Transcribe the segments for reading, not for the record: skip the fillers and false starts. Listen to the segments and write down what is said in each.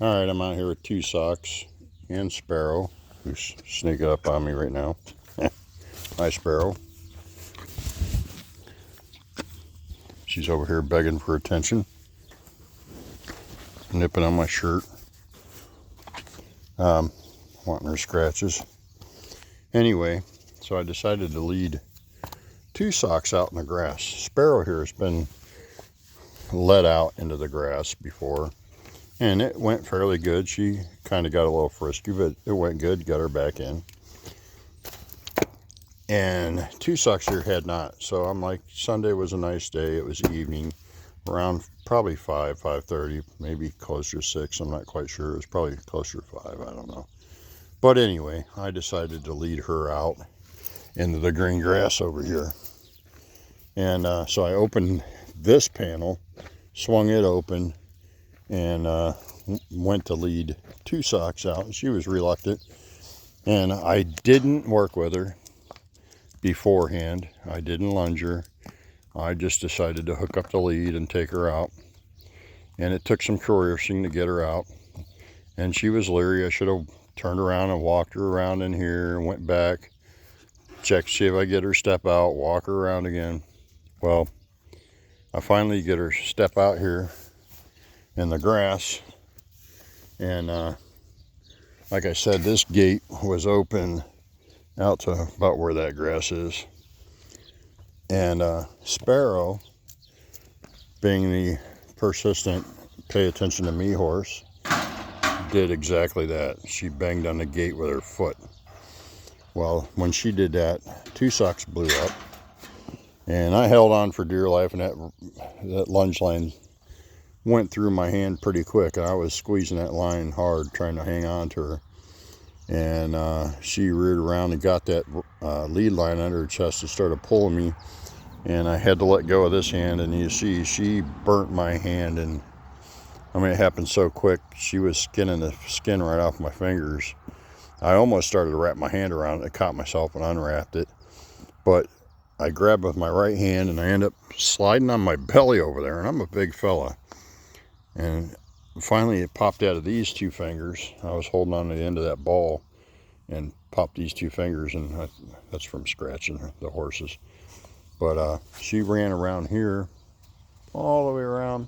Alright, I'm out here with Two Socks and Sparrow, who's sneaking up on me right now. Hi, Sparrow. She's over here begging for attention, nipping on my shirt, wanting her scratches. Anyway, so I decided to lead Two Socks out in the grass. Sparrow here has been let out into the grass before, and it went fairly good. She kind of got a little frisky, but it went good, got her back in. And Two Socks here had not. So I'm like, Sunday was a nice day. It was evening, around probably 5:30, maybe closer to 6. I'm not quite sure. It was probably closer to 5. I don't know. But anyway, I decided to lead her out into the green grass over here. And so I opened this panel, swung it open, and went to lead Two Socks out. She was reluctant, and I didn't work with her beforehand. I didn't lunge her. I just decided to hook up the lead and take her out. And it took some coercing to get her out. And she was leery. I should have turned around and walked her around in here and went back, checked, see if I get her step out, walk her around again. Well, I finally get her step out here in the grass. And like I said, this gate was open out to about where that grass is. And Sparrow, being the persistent pay attention to me horse, did exactly that. She banged on the gate with her foot. Well, when she did that, Two Socks blew up, and I held on for dear life, and that lunge line went through my hand pretty quick. I was squeezing that line hard, trying to hang on to her. And she reared around and got that lead line under her chest and started pulling me, and I had to let go of this hand. And you see, she burnt my hand, and I mean, it happened so quick. She was skinning the skin right off my fingers. I almost started to wrap my hand around it. I caught myself and unwrapped it, but I grabbed with my right hand, and I ended up sliding on my belly over there, and I'm a big fella. And finally it popped out of these two fingers. I was holding on to the end of that ball and popped these two fingers, and that's from scratching the horses. But she ran around here, all the way around,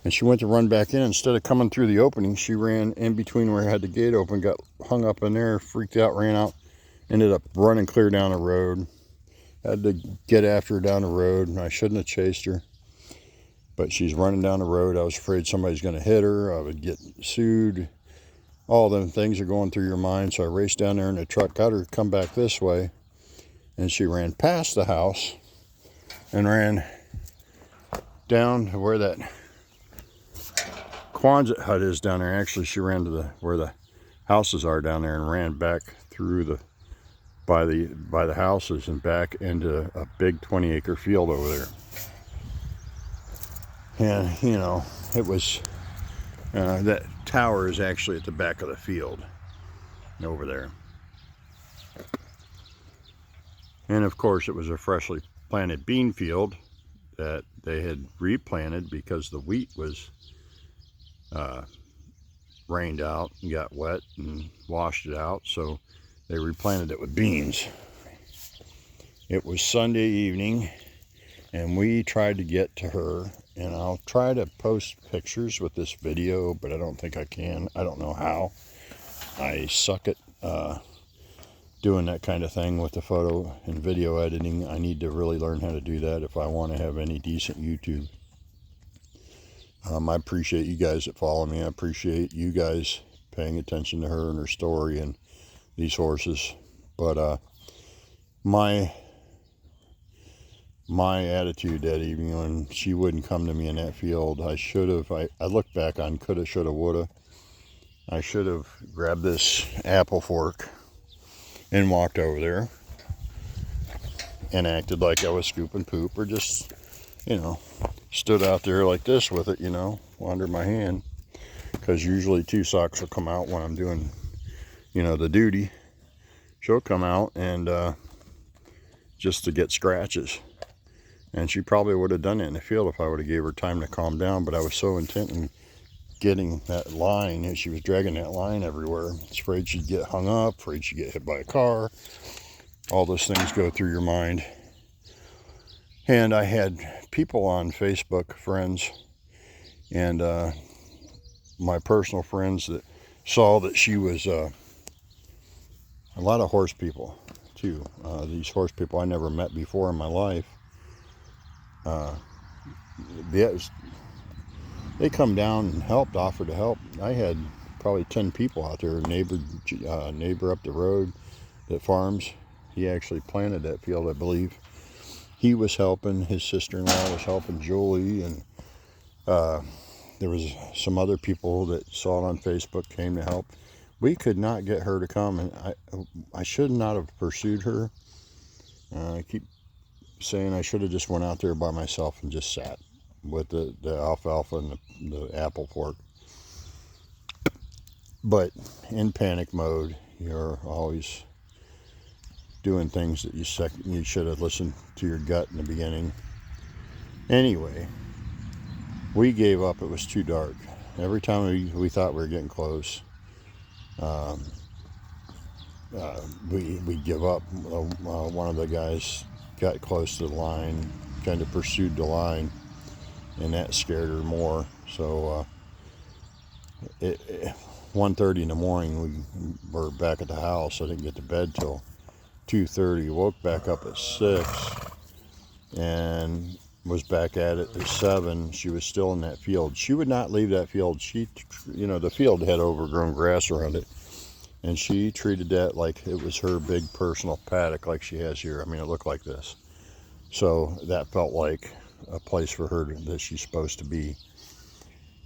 and she went to run back in. Instead of coming through the opening, she ran in between where I had the gate open, got hung up in there, freaked out, ran out, ended up running clear down the road. Had to get after her down the road, and I shouldn't have chased her. But she's running down the road. I was afraid somebody's going to hit her. I would get sued. All them things are going through your mind. So I raced down there in the truck, got her to come back this way. And she ran past the house and ran down to where that Quonset hut is down there. Actually, she ran to where the houses are down there and ran back through by the houses and back into a big 20-acre field over there. And you know, it was that tower is actually at the back of the field over there. And of course, it was a freshly planted bean field that they had replanted because the wheat was rained out and got wet and washed it out, so they replanted it with beans. It was Sunday evening, and we tried to get to her, and I'll try to post pictures with this video, but I don't think I can. I don't know how. I suck at doing that kind of thing with the photo and video editing. I need to really learn how to do that if I want to have any decent YouTube. I appreciate you guys that follow me. I appreciate you guys paying attention to her and her story and these horses. But my attitude that evening when she wouldn't come to me in that field, I should have, I look back on coulda, shoulda, woulda. I should have grabbed this apple fork and walked over there and acted like I was scooping poop, or just, you know, stood out there like this with it, you know, under my hand. Because usually Two Socks will come out when I'm doing, you know, the duty. She'll come out and just to get scratches. And she probably would have done it in the field if I would have gave her time to calm down. But I was so intent in getting that line, and she was dragging that line everywhere. Afraid she'd get hung up, afraid she'd get hit by a car. All those things go through your mind. And I had people on Facebook, friends, and my personal friends that saw that she was a lot of horse people too. These horse people I never met before in my life. They come down and helped, offered to help. I had probably 10 people out there. Neighbor up the road that farms. He actually planted that field, I believe. He was helping. His sister-in-law was helping, Julie, and there was some other people that saw it on Facebook, came to help. We could not get her to come, and I should not have pursued her. I keep saying I should have just went out there by myself and just sat with the alfalfa and the apple fork. But in panic mode, you're always doing things that you should have listened to your gut in the beginning. Anyway, we gave up. It was too dark. Every time we thought we were getting close, we give up. One of the guys got close to the line, kind of pursued the line, and that scared her more. So 1:30 in the morning, we were back at the house. I didn't get to bed till 2:30. Woke back up at 6 and was back at it at 7. She was still in that field. She would not leave that field. The field had overgrown grass around it, and she treated that like it was her big personal paddock, like she has here. I mean, it looked like this. So that felt like a place for her that she's supposed to be.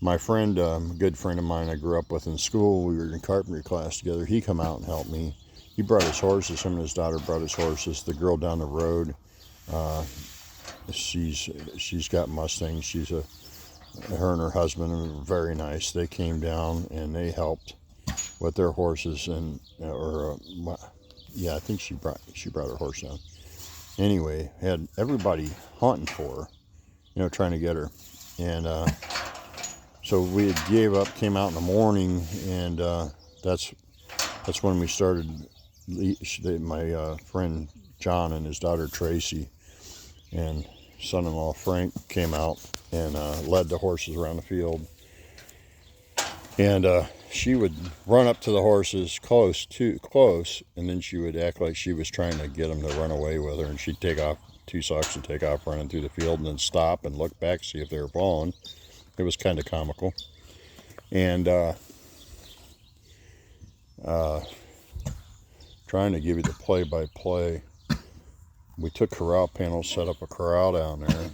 My friend, a good friend of mine I grew up with in school, we were in carpentry class together. He come out and helped me. He brought his horses. Him and his daughter brought his horses. The girl down the road, she's got mustangs. Her and her husband are very nice. They came down and they helped with their horses, I think she brought her horse down. Anyway, had everybody hunting for her, trying to get her, and so we had gave up. Came out in the morning, and that's when we started. My friend John and his daughter Tracy and son-in-law Frank came out and led the horses around the field. And she would run up to the horses close, and then she would act like she was trying to get them to run away with her. And she'd take off 2 socks and take off running through the field, and then stop and look back, see if they were following. It was kind of comical. And trying to give you the play-by-play. We took corral panels, set up a corral down there.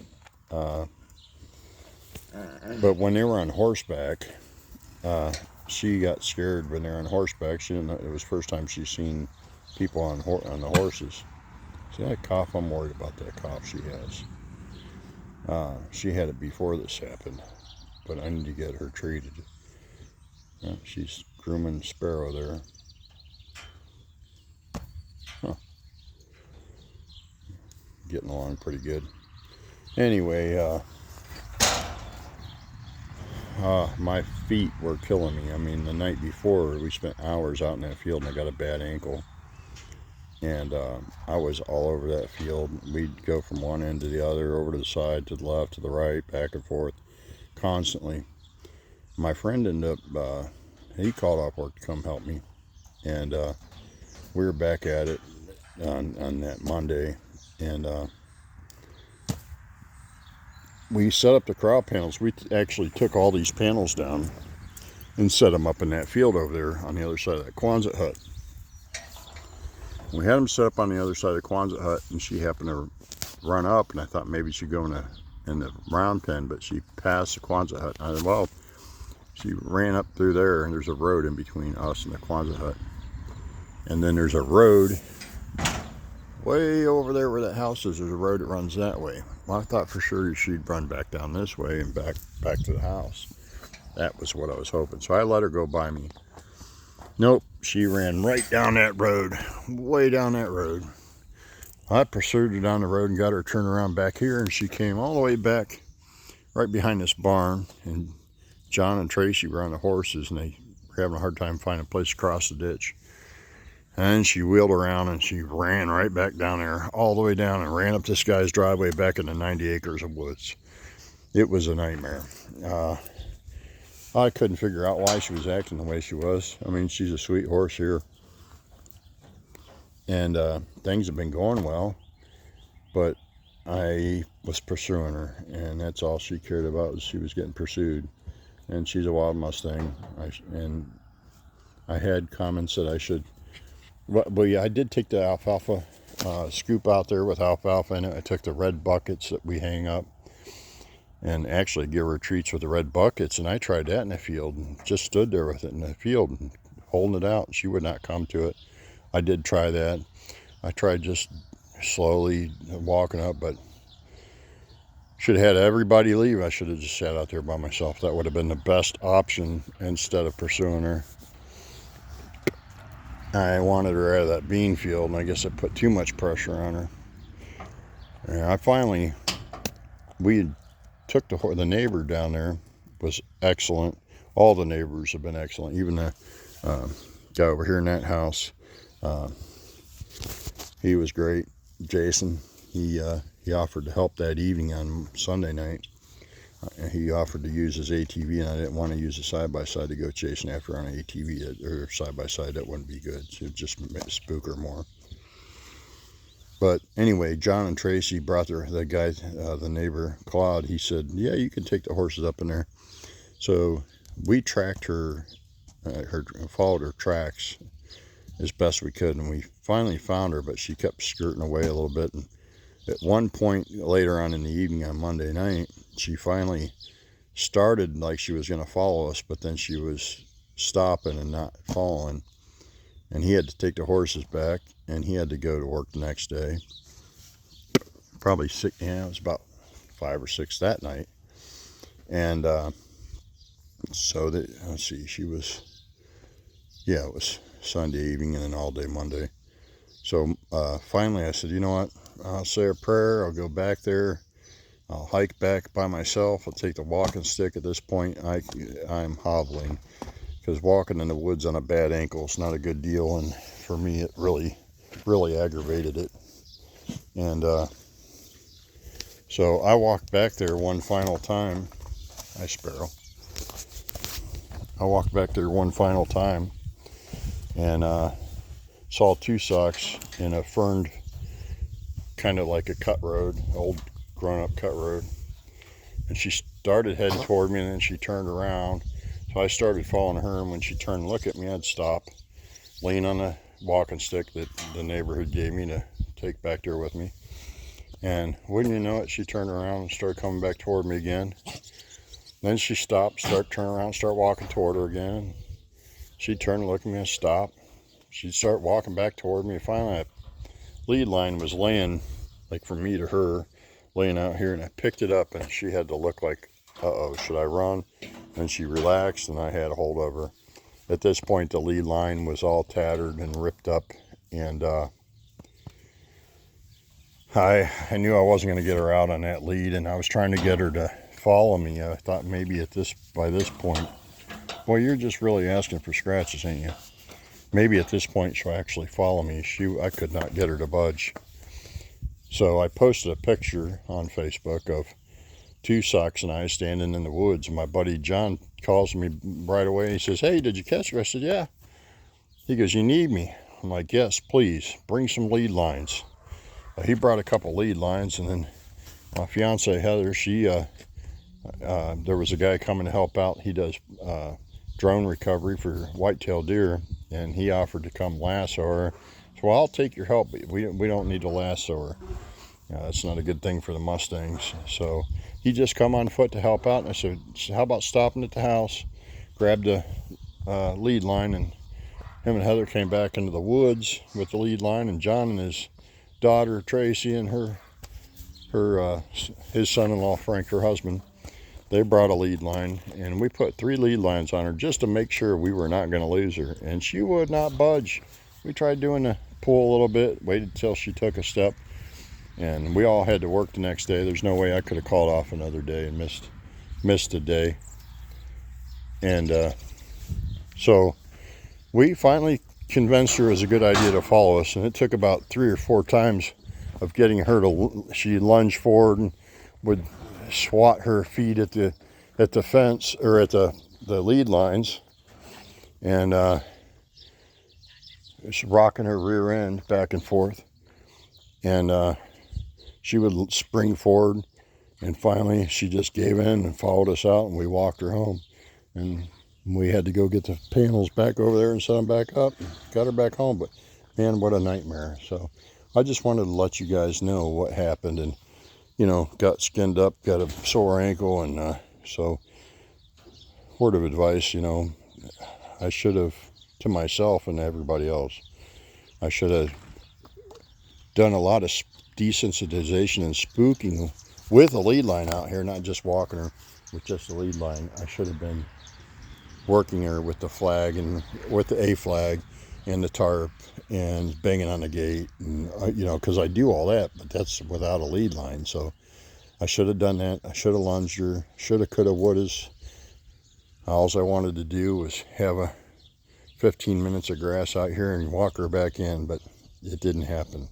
But when they were on horseback, she got scared when they were on horseback. She didn't know, it was the first time she's seen people on the horses. See that cough? I'm worried about that cough she has. She had it before this happened, but I need to get her treated. She's grooming Sparrow there. Getting along pretty good. Anyway, my feet were killing me. I mean, the night before we spent hours out in that field and I got a bad ankle, and I was all over that field. We'd go from one end to the other, over to the side, to the left, to the right, back and forth constantly. My friend ended up he called off work to come help me, and we were back at it on that Monday, and we set up the corral panels. We actually took all these panels down and set them up in that field over there on the other side of that Quonset hut. We had them set up on the other side of the Quonset hut, and she happened to run up, and I thought maybe she'd go in the round pen, but she passed the Quonset hut. I said, well, she ran up through there, and there's a road in between us and the Quonset hut. And then there's a road way over there where that house is. There's a road that runs that way. Well, I thought for sure she'd run back down this way and back to the house. That was what I was hoping. So I let her go by me. Nope, she ran right down that road, way down that road. I pursued her down the road and got her turned around back here, and she came all the way back right behind this barn and John and Tracy were on the horses, and they were having a hard time finding a place to cross the ditch. And she wheeled around and she ran right back down there, all the way down, and ran up this guy's driveway back into 90 acres of woods. It was a nightmare. I couldn't figure out why she was acting the way she was. I mean, she's a sweet horse here. And things have been going well, but I was pursuing her, and that's all she cared about, was she was getting pursued. And she's a wild Mustang. And I had comments that I should, well, yeah, I did take the alfalfa scoop out there with alfalfa in it. I took the red buckets that we hang up and actually give her treats with the red buckets, and I tried that in the field and just stood there with it in the field and holding it out. She would not come to it. I did try that. I tried just slowly walking up, but should have had everybody leave. I should have just sat out there by myself. That would have been the best option instead of pursuing her. I wanted her out of that bean field, and I guess I put too much pressure on her. And we took the neighbor down there, was excellent. All the neighbors have been excellent. Even the guy over here in that house, he was great. Jason, he offered to help that evening on Sunday night. He offered to use his ATV, and I didn't want to use a side-by-side to go chasing after on an ATV or side-by-side. That wouldn't be good. It would just spook her more. But anyway, John and Tracy brought the guy, the neighbor, Claude. He said, yeah, you can take the horses up in there. So we tracked her, followed her tracks as best we could, and we finally found her, but she kept skirting away a little bit. And at one point later on in the evening on Monday night, she finally started like she was going to follow us, but then she was stopping and not following. And he had to take the horses back, and he had to go to work the next day. Probably six, it was about 5 or 6 that night. And so let's see, it was Sunday evening and then all day Monday. So finally I said, you know what, I'll say a prayer, I'll go back there, I'll hike back by myself, I'll take the walking stick. At this point I'm hobbling, because walking in the woods on a bad ankle is not a good deal, and for me it really aggravated it. And so I walked back there one final time. Hi, Sparrow. I walked back there one final time and saw 2 socks in a ferned, kind of like a cut road, old grown-up cut road. And she started heading toward me, and then she turned around. So I started following her, and when she turned to look at me, I'd stop, lean on the walking stick that the neighborhood gave me to take back there with me. And wouldn't you know it, she turned around and started coming back toward me again. Then she stopped, turn around, start walking toward her again. She'd turn and look at me and stop. She'd start walking back toward me. Finally, a lead line was laying, like from me to her, laying out here, and I picked it up, and she had to look like, uh-oh, should I run? And she relaxed, and I had a hold of her. At this point, the lead line was all tattered and ripped up, and I knew I wasn't going to get her out on that lead, and I was trying to get her to follow me. I thought maybe by this point, well, you're just really asking for scratches, ain't you? Maybe at this point she'll actually follow me. I could not get her to budge. So I posted a picture on Facebook of 2 socks and I standing in the woods, and my buddy John calls me right away. He says, hey, did you catch her? I said, yeah. He goes, you need me? I'm like, yes, please, bring some lead lines. He brought a couple lead lines, and then my fiance Heather, there was a guy coming to help out. He does drone recovery for whitetail deer, and he offered to come lasso her. So, well, I'll take your help, but we don't need to lasso her. That's not a good thing for the Mustangs. So he just come on foot to help out, and I said, how about stopping at the house, grabbed the lead line, and him and Heather came back into the woods with the lead line, and John and his daughter Tracy and his son-in-law Frank, her husband, they brought a lead line, and we put 3 lead lines on her just to make sure we were not going to lose her, and she would not budge. We tried doing the pull a little bit, waited till she took a step, and we all had to work the next day. There's no way I could have called off another day and missed a day. And so we finally convinced her it was a good idea to follow us, and it took about 3 or 4 times of getting her to, she lunged forward and would swat her feet at the fence, or at the lead lines, and it's rocking her rear end back and forth, and she would spring forward, and finally she just gave in and followed us out, and we walked her home, and we had to go get the panels back over there and set them back up and got her back home. But man, what a nightmare. So I just wanted to let you guys know what happened, and got skinned up, got a sore ankle, and so word of advice, I should have, to myself and everybody else, I should have done a lot of desensitization and spooking with a lead line out here, not just walking her with just a lead line. I should have been working her with the flag, and with the A flag and the tarp, and banging on the gate, and because I do all that, but that's without a lead line. So I should have done that. I should have lunged her. Shoulda, coulda, wouldas. All I wanted to do was have a 15 minutes of grass out here and walk her back in, but it didn't happen.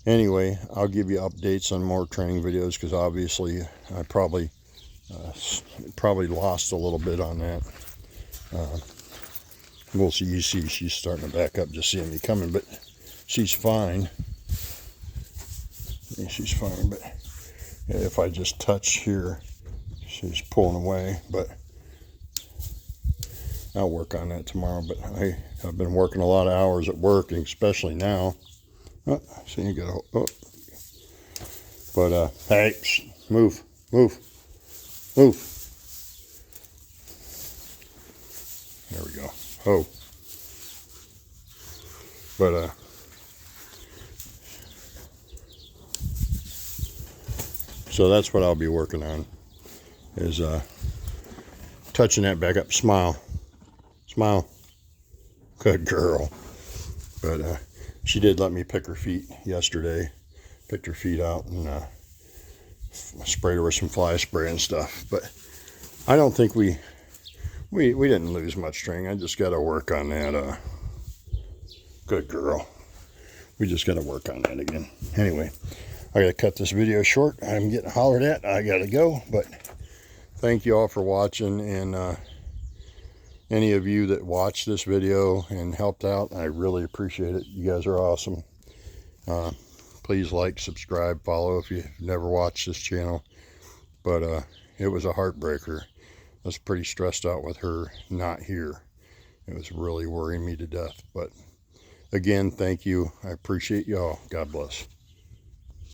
Anyway, I'll give you updates on more training videos, because obviously I probably lost a little bit on that. We'll see. You see she's starting to back up, just seeing me coming, but she's fine. Yeah, she's fine, but if I just touch here, she's pulling away. But I'll work on that tomorrow. But I've been working a lot of hours at work, and especially now. Oh, so you got oh. But hey, move. There we go. Oh. But so that's what I'll be working on, is touching that back up. Smile. Good girl. But she did let me pick her feet yesterday. Picked her feet out and sprayed her with some fly spray and stuff. But I don't think we didn't lose much string. I just got to work on that. Good girl. We just got to work on that again. Anyway, I got to cut this video short. I'm getting hollered at. I got to go. But thank you all for watching, and any of you that watched this video and helped out, I really appreciate it. You guys are awesome. Please like, subscribe, follow if you've never watched this channel. But it was a heartbreaker. I was pretty stressed out with her not here. It was really worrying me to death. But again, thank you. I appreciate y'all. God bless.